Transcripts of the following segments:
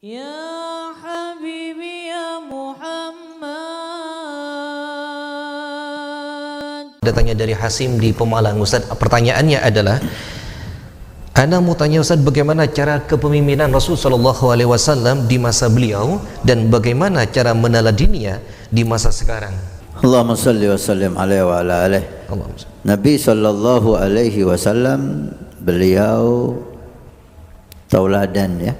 Ya Habibi ya Muhammad. Datangnya dari Hasim di Pemalang. Ustaz, pertanyaannya adalah, Ana mau tanya Ustaz, bagaimana cara kepemimpinan Rasul Shallallahu Alaihi Wasallam di masa beliau dan bagaimana cara meneladininya di masa sekarang? Allahumma salli wa sallim alaihi wa ala alihi. Nabi Sallallahu Alaihi Wasallam beliau tauladan, ya.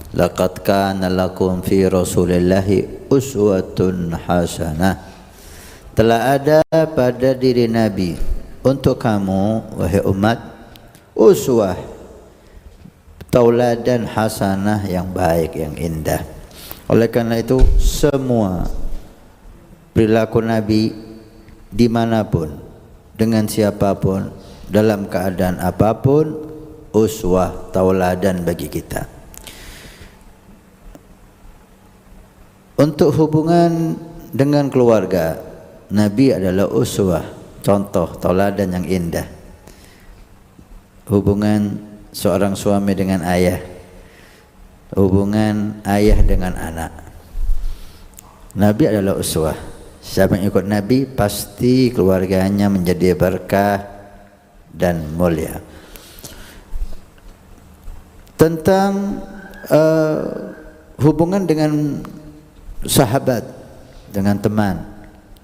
Laqad kana lakum fi Rasulillahi uswatun hasanah. Telah ada pada diri Nabi untuk kamu wahai umat uswah, tauladan hasanah yang baik, yang indah. Oleh karena itu semua perilaku Nabi dimanapun, dengan siapapun, dalam keadaan apapun, uswah, tauladan bagi kita. Untuk hubungan dengan keluarga, Nabi adalah uswah, contoh tauladan yang indah. Hubungan seorang suami dengan ayah, hubungan ayah dengan anak, Nabi adalah uswah. Siapa yang ikut Nabi pasti keluarganya menjadi berkah dan mulia. Tentang hubungan dengan sahabat, dengan teman,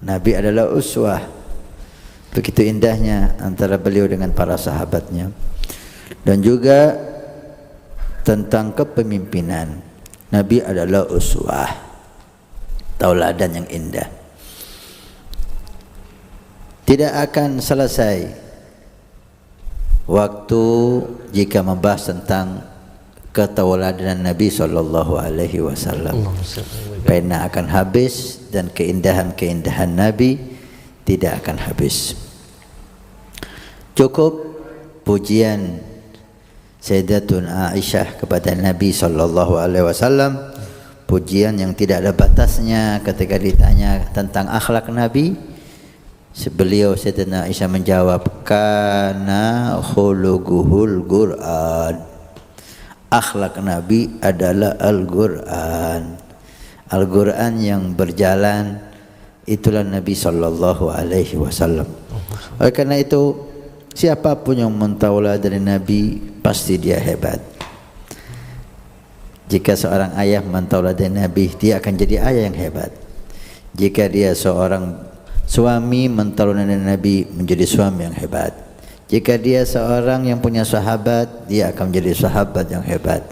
Nabi adalah uswah. Begitu indahnya antara beliau dengan para sahabatnya. Dan juga tentang kepemimpinan, Nabi adalah uswah, tauladan yang indah. Tidak akan selesai waktu jika membahas tentang ketauladanan Nabi Sallallahu Alaihi Wasallam. Karena akan habis dan keindahan-keindahan Nabi tidak akan habis. Cukup pujian Sayyidatuna Aisyah kepada Nabi Sallallahu Alaihi Wasallam, pujian yang tidak ada batasnya. Ketika ditanya tentang akhlak Nabi, beliau Sayyidatuna Aisyah menjawab, kana khuluquhul Qur'an. Akhlak Nabi adalah Al-Qur'an. Al-Qur'an yang berjalan, itulah Nabi Sallallahu Alaihi Wasallam. Oleh karena itu, siapapun yang mentauladani Nabi pasti dia hebat. Jika seorang ayah mentauladani Nabi, dia akan jadi ayah yang hebat. Jika dia seorang suami mentauladani Nabi, menjadi suami yang hebat. Jika dia seorang yang punya sahabat, dia akan menjadi sahabat yang hebat.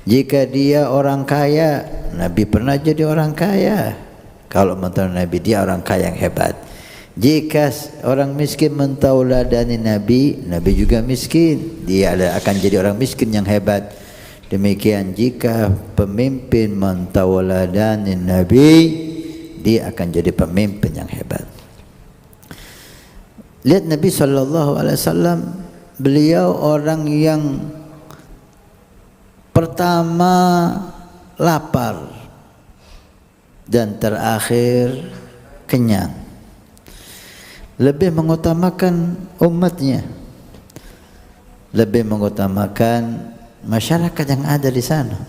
Jika dia orang kaya, Nabi pernah jadi orang kaya. Kalau mentauladani Nabi, dia orang kaya yang hebat. Jika orang miskin mentauladani Nabi, Nabi juga miskin, dia akan jadi orang miskin yang hebat. Demikian jika pemimpin mentauladani Nabi, dia akan jadi pemimpin yang hebat. Lihat Nabi Sallallahu Alaihi Wasallam, beliau orang yang pertama lapar dan terakhir kenyang. Lebih mengutamakan umatnya, lebih mengutamakan masyarakat yang ada di sana.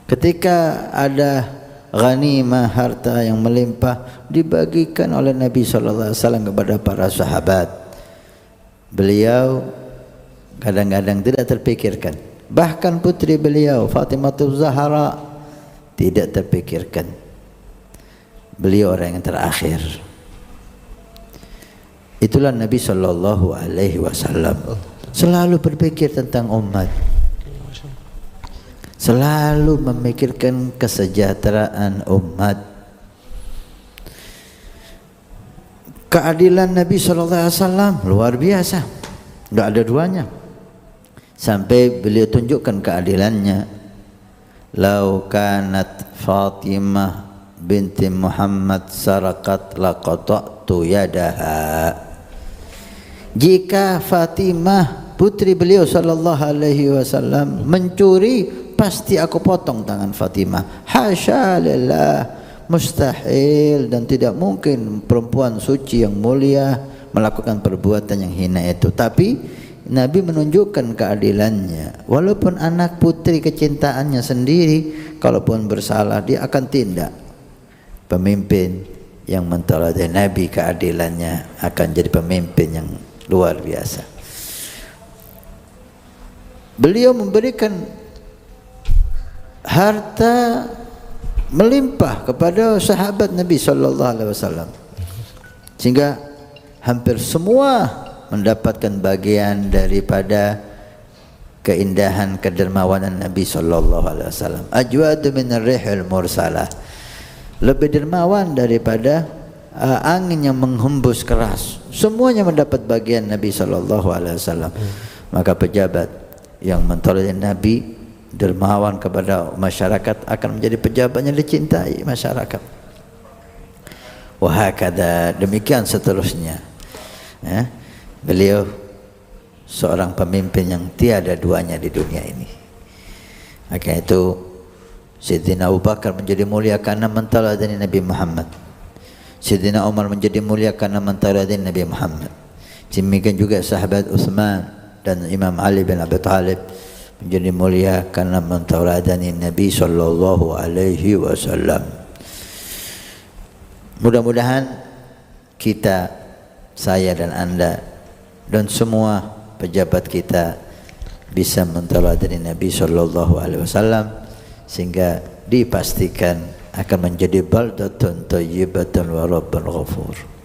Ketika ada ghanimah, harta yang melimpah, dibagikan oleh Nabi Sallallahu Alaihi Wasallam kepada para sahabat. Beliau kadang-kadang tidak terpikirkan. Bahkan putri beliau Fatimah Zahra tidak terpikirkan. Beliau orang yang terakhir. Itulah Nabi Sallallahu Alaihi Wasallam. Selalu berpikir tentang umat, selalu memikirkan kesejahteraan umat. Keadilan Nabi Sallallahu Alaihi Wasallam luar biasa, nggak ada duanya. Sampai beliau tunjukkan keadilannya. Lau kanat Fatimah binti Muhammad sarakat laqata'tu yadaha. Jika Fatimah putri beliau Sallallahu Alaihi Wasallam mencuri, pasti aku potong tangan Fatimah. Hasya lillah, mustahil dan tidak mungkin perempuan suci yang mulia melakukan perbuatan yang hina itu. Tapi Nabi menunjukkan keadilannya. Walaupun anak putri kecintaannya sendiri, kalaupun bersalah dia akan tindak. Pemimpin yang mentaladani Nabi, keadilannya akan jadi pemimpin yang luar biasa. Beliau memberikan harta melimpah kepada sahabat Nabi sallallahu alaihi wasallam, sehingga hampir semua mendapatkan bagian daripada keindahan kedermawanan Nabi sallallahu alaihi wasallam. Ajwadu min ar-rihil mursalah, lebih dermawan daripada angin yang menghembus keras. Semuanya mendapat bagian Nabi sallallahu alaihi wasallam. Maka pejabat yang mentolong Nabi, dermawan kepada masyarakat, akan menjadi pejabat yang dicintai masyarakat. Wahakada, demikian seterusnya. Beliau seorang pemimpin yang tiada duanya di dunia ini. Maka itu Sayyidina Abu Bakar menjadi mulia karena mentaladani Nabi Muhammad. Sayyidina Umar menjadi mulia karena mentaladani Nabi Muhammad. Demikian juga sahabat Utsman dan Imam Ali bin Abi Thalib menjadi mulia karena mentaladani Nabi sallallahu alaihi wasallam. Mudah-mudahan kita, saya dan Anda dan semua pejabat kita bisa mentaladani Nabi sallallahu alaihi wasallam, sehingga dipastikan akan menjadi baldatun thayyibatun wa rabbun ghafur.